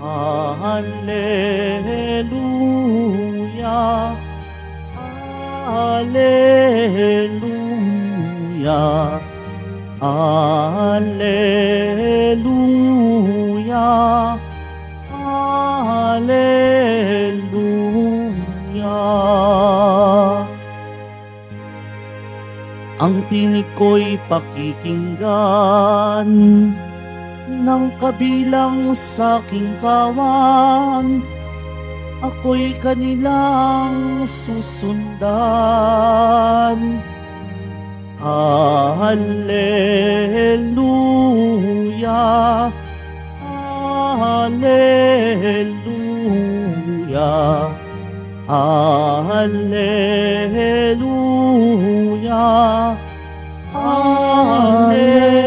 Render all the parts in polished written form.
Alleluia, Alleluia, Alleluia, Alleluia. Ang tinig ko'y pakikinggan ng kabilang sa aking kawan, ako'y kanilang susundan. Alleluia, Alleluia, Alleluia, Alleluia.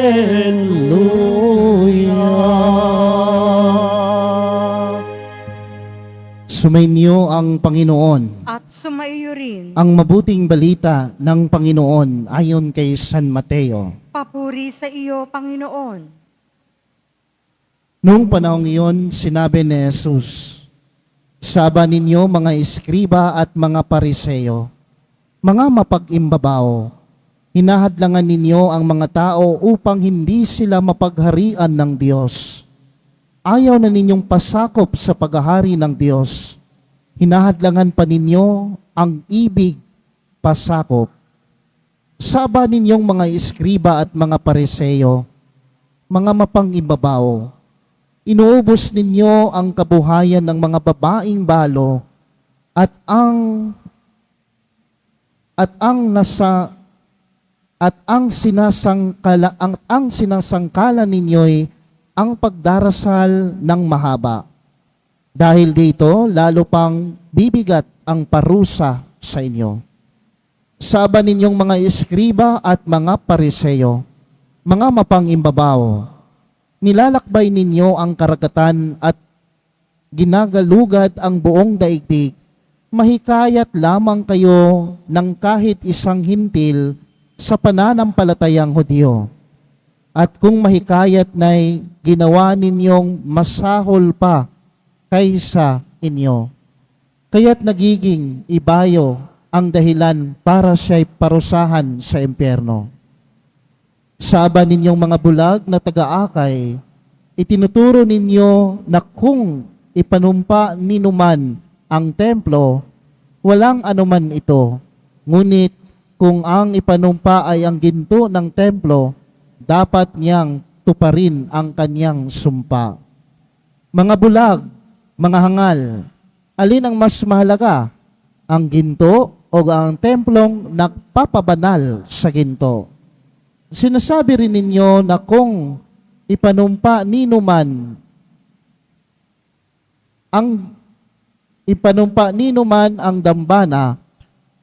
Sumainyo ang Panginoon. At sumaiyo rin. Ang mabuting balita ng Panginoon ayon kay San Mateo. Papuri sa iyo, Panginoon. Noong panahong iyon, sinabi ni Jesus, "Saba ninyo mga eskriba at mga pariseyo, mga mapag-imbabaw, hinahadlangan ninyo ang mga tao upang hindi sila mapagharian ng Diyos. Ayaw na ninyong pasakop sa paghahari ng Diyos. Hinahadlangan pa ninyo ang ibig pasakop. Saba ninyong mga eskriba at mga pariseyo, mga mapang-imbabaw, inuubos ninyo ang kabuhayan ng mga babaeng balo at ang sinasangkala ninyo'y ang pagdarasal ng mahaba. Dahil dito, lalo pang bibigat ang parusa sa inyo. Saba ninyong mga eskriba at mga pariseyo, mga mapang-imbabaw, nilalakbay ninyo ang karagatan at ginagalugad ang buong daigdig. Mahikayat lamang kayo ng kahit isang hintil sa pananampalatayang Hudyo. At kung mahikayat na'y ginawa ninyong masahol pa kaysa inyo, kaya't nagiging ibayo ang dahilan para siya'y parusahan sa impyerno. Saba ninyong mga bulag na taga-akay, itinuturo ninyo na kung ipanumpa ninuman ang templo, walang anuman ito. Ngunit kung ang ipanumpa ay ang ginto ng templo, dapat niyang tuparin ang kanyang sumpa. Mga bulag, mga hangal, alin ang mas mahalaga? Ang ginto o ang templong nagpapabanal sa ginto? Sinasabi rin ninyo na kung ipanumpa ninuman ang dambana,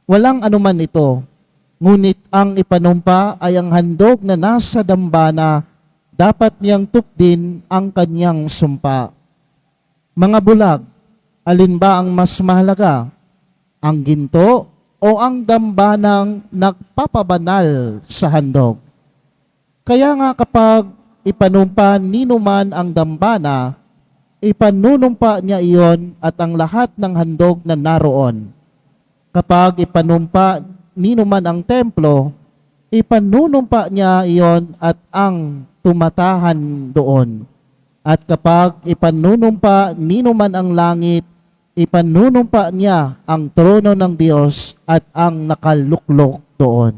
walang anuman ito. Ngunit ang ipanumpa ay ang handog na nasa dambana, dapat niyang tupdin ang kanyang sumpa. Mga bulag, alin ba ang mas mahalaga? Ang ginto o ang dambanang nagpapabanal sa handog? Kaya nga kapag ipanumpa ninuman ang dambana, ipanunumpa niya iyon at ang lahat ng handog na naroon. Kapag ipanumpa ninuman ang templo, ipanunumpa niya iyon at ang tumatahan doon. At kapag ipanunumpa ninuman ang langit, ipanunumpa niya ang trono ng Diyos at ang nakaluklok doon.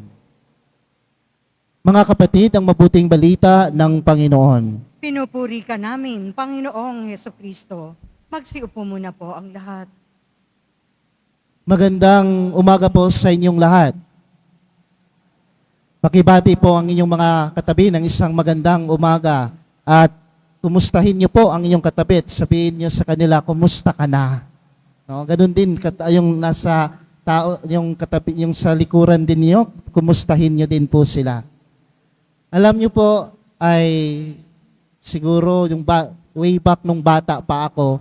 Mga kapatid, ang mabuting balita ng Panginoon. Pinupuri ka namin, Panginoong Hesukristo. Magsiupo muna po ang lahat. Magandang umaga po sa inyong lahat. Pakibati po ang inyong mga katabi ng isang magandang umaga at kumustahin niyo po ang inyong katabi at sabihin niyo sa kanila, kumusta ka na? No, ganun din yung nasa tao, yung katabi, yung sa likuran din niyo, kumustahin niyo din po sila. Alam niyo po ay siguro yung way back nung bata pa ako,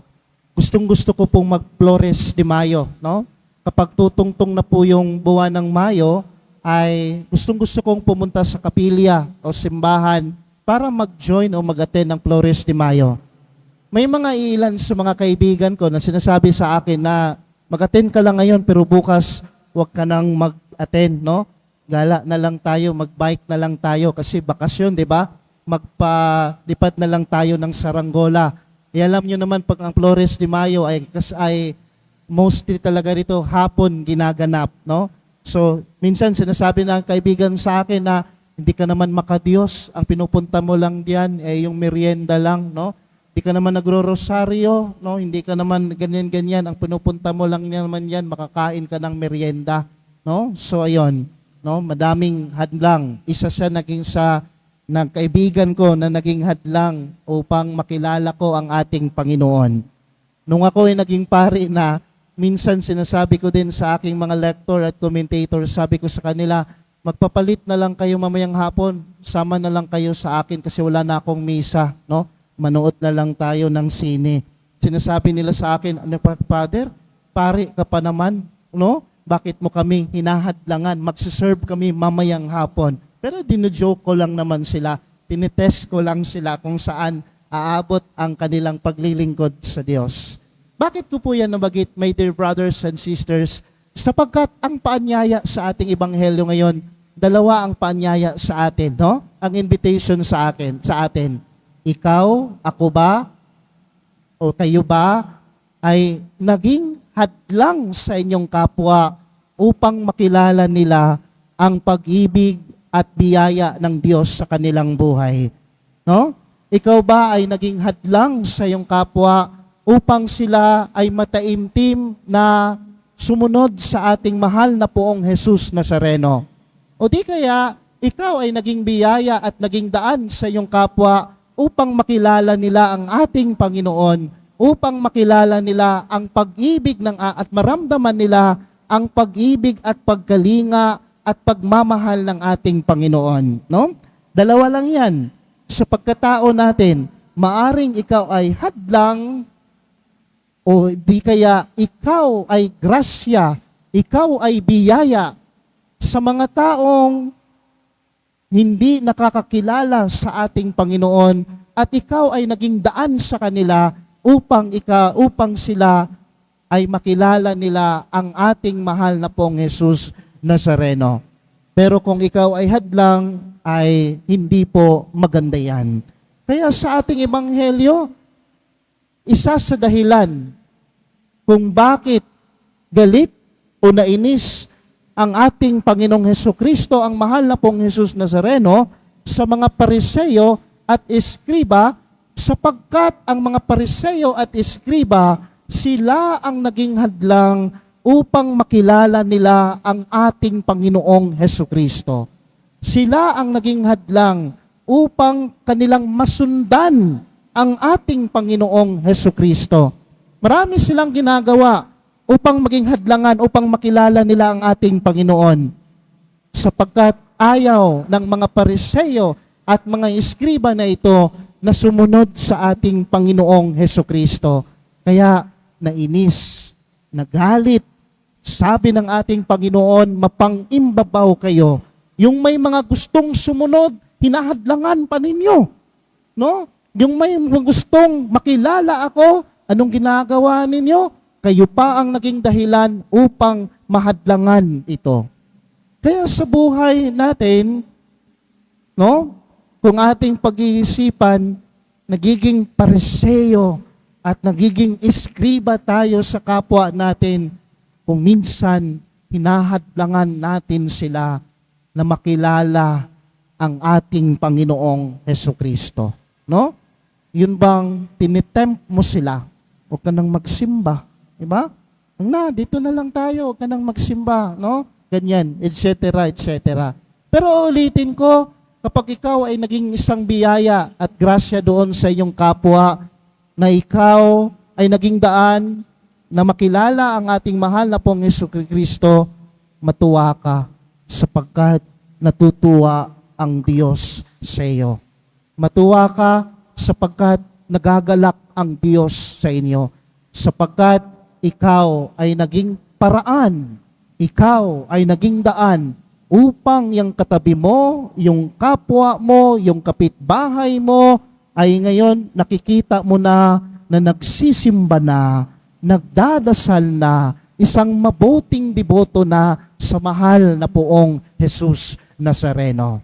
gustong-gusto ko pong mag-Flores de Mayo, no? Kapag tutungtong na po yung buwan ng Mayo, ay gustong-gusto kong pumunta sa kapilya o simbahan para mag-join o mag-attend ng Flores de Mayo. May mga ilan sa mga kaibigan ko na sinasabi sa akin na mag-attend ka lang ngayon pero bukas huwag ka nang mag-attend, no? Gala na lang tayo, mag-bike na lang tayo kasi bakasyon, di ba? Magpalipat na lang tayo ng saranggola. Alam nyo naman pag ang Flores de Mayo ay mostly talaga rito hapon ginaganap, no? So, minsan sinasabi ng kaibigan sa akin na hindi ka naman makadiyos, ang pinupunta mo lang diyan ay yung merienda lang, no? Hindi ka naman nagro-rosaryo, no? Hindi ka naman ganyan-ganyan, ang pinupunta mo lang naman yan, makakain ka ng merienda, no? So, ayun, no? Madaming hadlang. Isa siya naging sa ng kaibigan ko na naging hadlang upang makilala ko ang ating Panginoon. Nung ako ay naging pari na, minsan sinasabi ko din sa aking mga lector at commentator, sabi ko sa kanila, magpapalit na lang kayo mamayang hapon, sama na lang kayo sa akin kasi wala na akong misa, no? Manood na lang tayo ng sine. Sinasabi nila sa akin, ano pa, Father, pari ka pa naman, no? Bakit mo kami hinahadlangan? Magsiserve kami mamayang hapon. Pero dino-joke ko lang naman sila, tinitest ko lang sila kung saan aabot ang kanilang paglilingkod sa Diyos. Bakit ko po yan nabagit, my dear brothers and sisters? Sapagkat ang paanyaya sa ating ebanghelyo ngayon, dalawa ang paanyaya sa atin, no? Ang invitation sa atin. Ikaw, ako ba, o kayo ba, ay naging hadlang sa inyong kapwa upang makilala nila ang pag-ibig at biyaya ng Diyos sa kanilang buhay. No? Ikaw ba ay naging hadlang sa iyong kapwa upang sila ay mataimtim na sumunod sa ating mahal na Poong Jesus Nazareno? O di kaya, ikaw ay naging biyaya at naging daan sa iyong kapwa upang makilala nila ang ating Panginoon, upang makilala nila ang pag-ibig at maramdaman nila ang pag-ibig at pagkalinga at pagmamahal ng ating Panginoon. No? Dalawa lang yan. Sa pagkatao natin, maaring ikaw ay hadlang o di kaya ikaw ay grasya, ikaw ay biyaya sa mga taong hindi nakakakilala sa ating Panginoon at ikaw ay naging daan sa kanila upang sila ay makilala nila ang ating mahal na Poong Jesus Nazareno. Pero kung ikaw ay hadlang, ay hindi po maganda yan. Kaya sa ating ebanghelyo, isa sa dahilan kung bakit galit o nainis ang ating Panginoong Hesukristo, ang mahal na Pong Jesus Nazareno, sa mga Pariseyo at Eskriba, sapagkat ang mga Pariseyo at Eskriba, sila ang naging hadlang upang makilala nila ang ating Panginoong Hesukristo. Sila ang naging hadlang upang kanilang masundan ang ating Panginoong Hesukristo. Marami silang ginagawa upang maging hadlangan, upang makilala nila ang ating Panginoon. Sapagkat ayaw ng mga Pariseyo at mga Eskriba na ito na sumunod sa ating Panginoong Hesukristo. Kaya nainis, nagalit, sabi ng ating Panginoon, mapang-imbabaw kayo. Yung may mga gustong sumunod, hinahadlangan pa ninyo. No? Yung may gustong makilala ako, anong ginagawa ninyo? Kayo pa ang naging dahilan upang mahadlangan ito. Kaya sa buhay natin, no? Kung ating pag-iisipan, nagiging Pariseyo at nagiging Eskriba tayo sa kapwa natin, kung minsan hinahadlangan natin sila na makilala ang ating Panginoong Hesukristo. No? Yun bang tinitempt mo sila? Huwag ka nang magsimba. Diba? Dito na lang tayo, huwag ka nang magsimba. No? Ganyan, etc., etc. Pero ulitin ko, kapag ikaw ay naging isang biyaya at grasya doon sa iyong kapwa, na ikaw ay naging daan na makilala ang ating mahal na Pong Hesukristo, matuwa ka sapagkat natutuwa ang Diyos sa iyo. Matuwa ka sapagkat nagagalak ang Diyos sa inyo. Sapagkat ikaw ay naging paraan, ikaw ay naging daan upang yung katabi mo, yung kapwa mo, yung kapitbahay mo, ay ngayon nakikita mo na na nagsisimba na, nagdadasal na, isang mabuting deboto na sa mahal na poong Jesus Nazareno.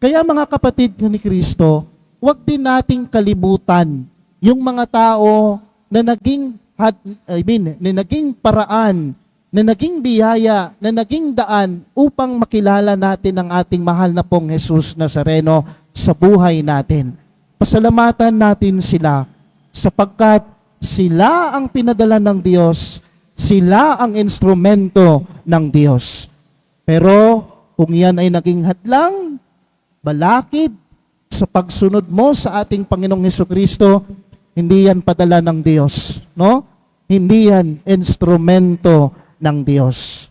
Kaya mga kapatid ko ni Kristo, huwag din nating kalimutan yung mga tao na na naging paraan, na naging biyaya, na naging daan upang makilala natin ang ating mahal na pong Jesus Nazareno sa buhay natin. Pasalamatan natin sila sapagkat sila ang pinadala ng Diyos, sila ang instrumento ng Diyos. Pero kung yan ay naging hadlang, balakid sa pagsunod mo sa ating Panginoong Hesukristo, hindi yan padala ng Diyos, no? Hindi yan instrumento ng Diyos.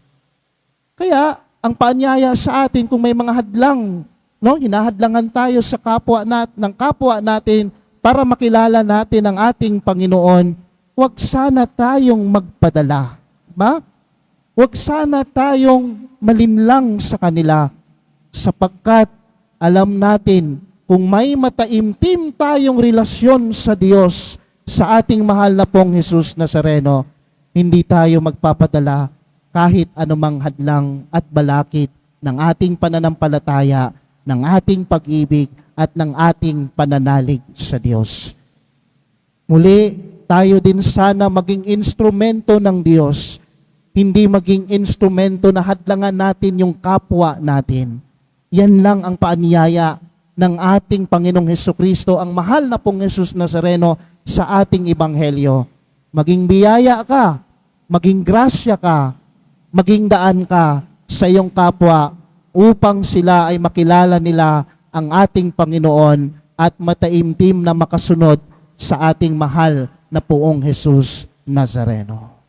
Kaya, ang paanyaya sa atin kung may mga hadlang, no? Hinahadlangan tayo sa ng kapwa natin para makilala natin ang ating Panginoon, huwag sana tayong magpadala. Ba? Huwag sana tayong malinlang sa kanila sapagkat alam natin kung may mataimtim tayong relasyon sa Diyos, sa ating mahal na pong Jesus Nazareno, hindi tayo magpapadala kahit anumang hadlang at balakid ng ating pananampalataya, ng ating pag-ibig at ng ating pananalig sa Diyos. Muli, tayo din sana maging instrumento ng Diyos, hindi maging instrumento na hadlangan natin yung kapwa natin. Yan lang ang paanyaya ng ating Panginoong Hesukristo, ang mahal na pong Jesus Nazareno sa ating Ebanghelyo. Maging biyaya ka, maging grasya ka, maging daan ka sa iyong kapwa upang sila ay makilala nila ang ating Panginoon at mataimtim na makasunod sa ating mahal na poong Jesus Nazareno.